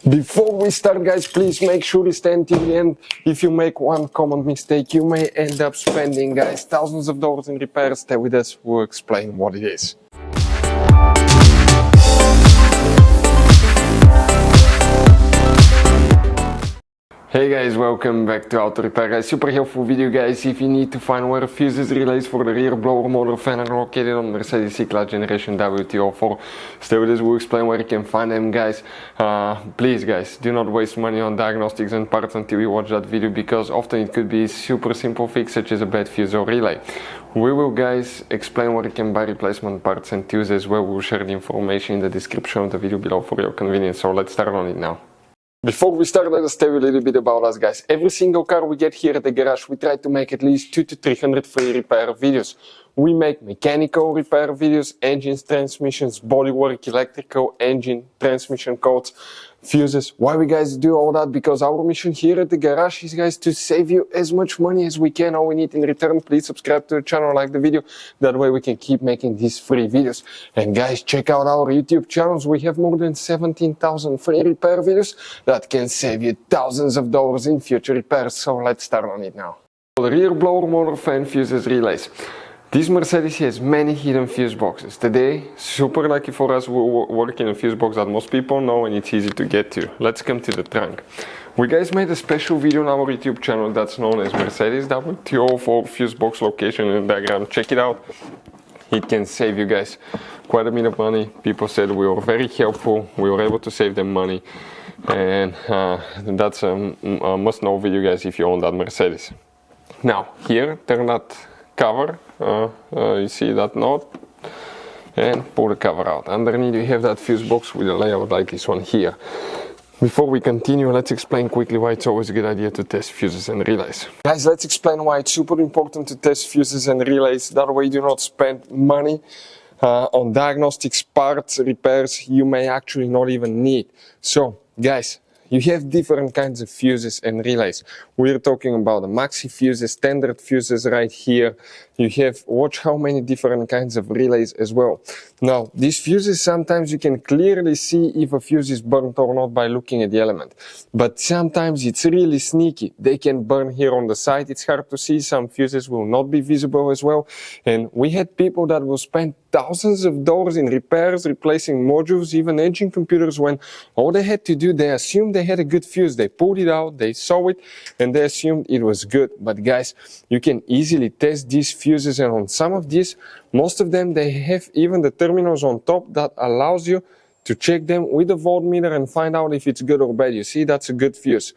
Before we start, guys, please make sure you stay until the end. If you make one common mistake, you may end up spending, guys, thousands of dollars in repairs. Stay with us, we'll explain what it is. Hey guys, welcome back to Auto Repair, guys. Super helpful video, guys. If you need to find where fuses relays for the rear blower motor fan are located on Mercedes C-Class Generation W204, stay with us, we'll explain where you can find them, guys. Please, guys, do not waste money on diagnostics and parts until you watch that video, because often it could be a super simple fix such as a bad fuse or relay. We will, guys, explain where you can buy replacement parts and tools as well. We'll share the information in the description of the video below for your convenience. So let's start on it now. Before we start, let us tell you a little bit about us, guys. Every single car we get here at the garage, we try to make at least 200 to 300 free repair videos. We make mechanical repair videos, engines, transmissions, bodywork, electrical, engine, transmission codes, fuses. Why we guys do all that? Because our mission here at the garage is, guys, to save you as much money as we can. All we need in return, please subscribe to the channel, like the video. That way we can keep making these free videos. And guys, check out our YouTube channels. We have more than 17,000 free repair videos that can save you thousands of dollars in future repairs. So let's start on it now. The rear blower motor fan fuses relays. This Mercedes has many hidden fuse boxes. Today, super lucky for us, we work in a fuse box that most people know and it's easy to get to. Let's come to the trunk. We guys made a special video on our YouTube channel that's known as Mercedes W204 fuse box location and diagram. Check it out. It can save you guys quite a bit of money. People said we were very helpful. We were able to save them money. And that's a must know video, guys, if you own that Mercedes. Now, here, turn that cover, you see that knot, and pull the cover out. Underneath you have that fuse box with a layout like this one here. Before we continue, let's explain quickly why it's always a good idea to test fuses and relays. Guys, let's explain why it's super important to test fuses and relays. That way you do not spend money on diagnostics, parts, repairs you may actually not even need. So, guys, you have different kinds of fuses and relays. We're talking about the maxi fuses, standard fuses right here. You have, watch how many different kinds of relays as well. Now, these fuses, sometimes you can clearly see if a fuse is burnt or not by looking at the element. But sometimes it's really sneaky. They can burn here on the side. It's hard to see. Some fuses will not be visible as well. And we had people that will spend thousands of dollars in repairs, replacing modules, even engine computers, when all they had to do, they assumed they had a good fuse. They pulled it out, they saw it, and they assumed it was good. But guys, you can easily test these fuses, and on some of these, most of them, they have even the terminals on top that allows you to check them with a voltmeter and find out if it's good or bad. You see, that's a good fuse.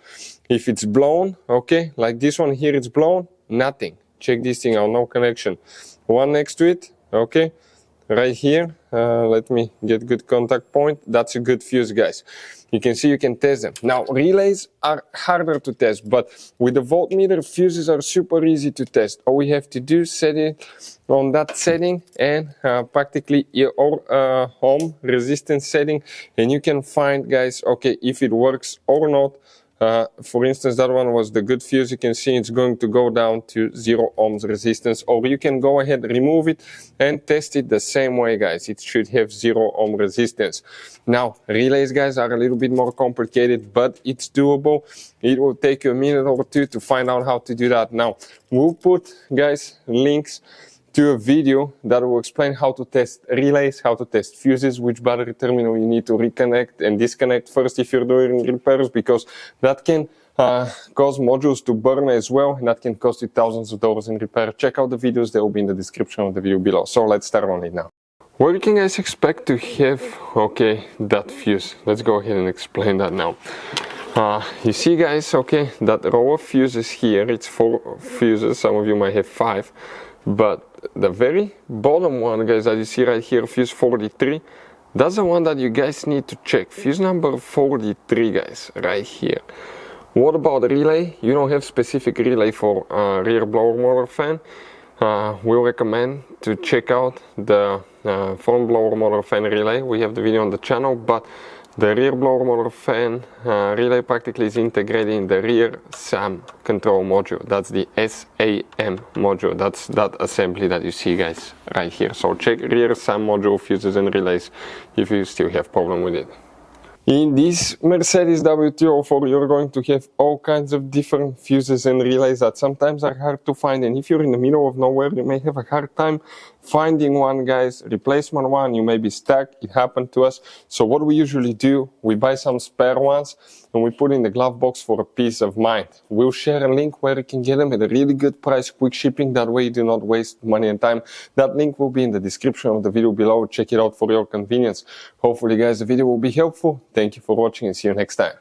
If it's blown, okay, like this one here, it's blown, nothing. Check this thing out, no connection. One next to it, okay. Right here, let me get good contact point. That's a good fuse, guys. You can see you can test them. Now, relays are harder to test, but with the voltmeter, fuses are super easy to test. All we have to do is set it on that setting and practically your home resistance setting, and you can find, guys, okay, if it works or not. For instance, that one was the good fuse. You can see it's going to go down to 0 ohms resistance, or you can go ahead, remove it and test it the same way, guys. It should have 0 ohm resistance. Now, relays, guys, are a little bit more complicated, but it's doable. It will take you a minute or two to find out how to do that. Now, we'll put, guys, links to a video that will explain how to test relays, how to test fuses, which battery terminal you need to reconnect and disconnect first if you're doing repairs, because that can cause modules to burn as well, and that can cost you thousands of dollars in repair. Check out the videos, they will be in the description of the video below. So let's start on it now. Where you can, guys, expect to have, okay, that fuse? Let's go ahead and explain that now. You see, guys, okay, that row of fuses here, it's 4 fuses, some of you might have 5, but the very bottom one, guys, that you see right here, fuse 43, that's the one that you guys need to check. Fuse number 43, guys, right here. What about the relay? You don't have specific relay for rear blower motor fan. We'll recommend to check out the front blower motor fan relay. We have the video on the channel, but the rear blower motor fan relay practically is integrated in the rear SAM control module. That's the SAM module. That's that assembly that you see, guys, right here. So check rear SAM module, fuses and relays if you still have problem with it. In this Mercedes W204 you're going to have all kinds of different fuses and relays that sometimes are hard to find, and if you're in the middle of nowhere you may have a hard time finding one, guys. Replacement one, you may be stuck. It happened to us. So what we usually do, we buy some spare ones and we put in the glove box for a peace of mind. We'll share a link where you can get them at a really good price, quick shipping, that way you do not waste money and time. That link will be in the description of the video below. Check it out for your convenience. Hopefully guys the video will be helpful. Thank you for watching and see you next time.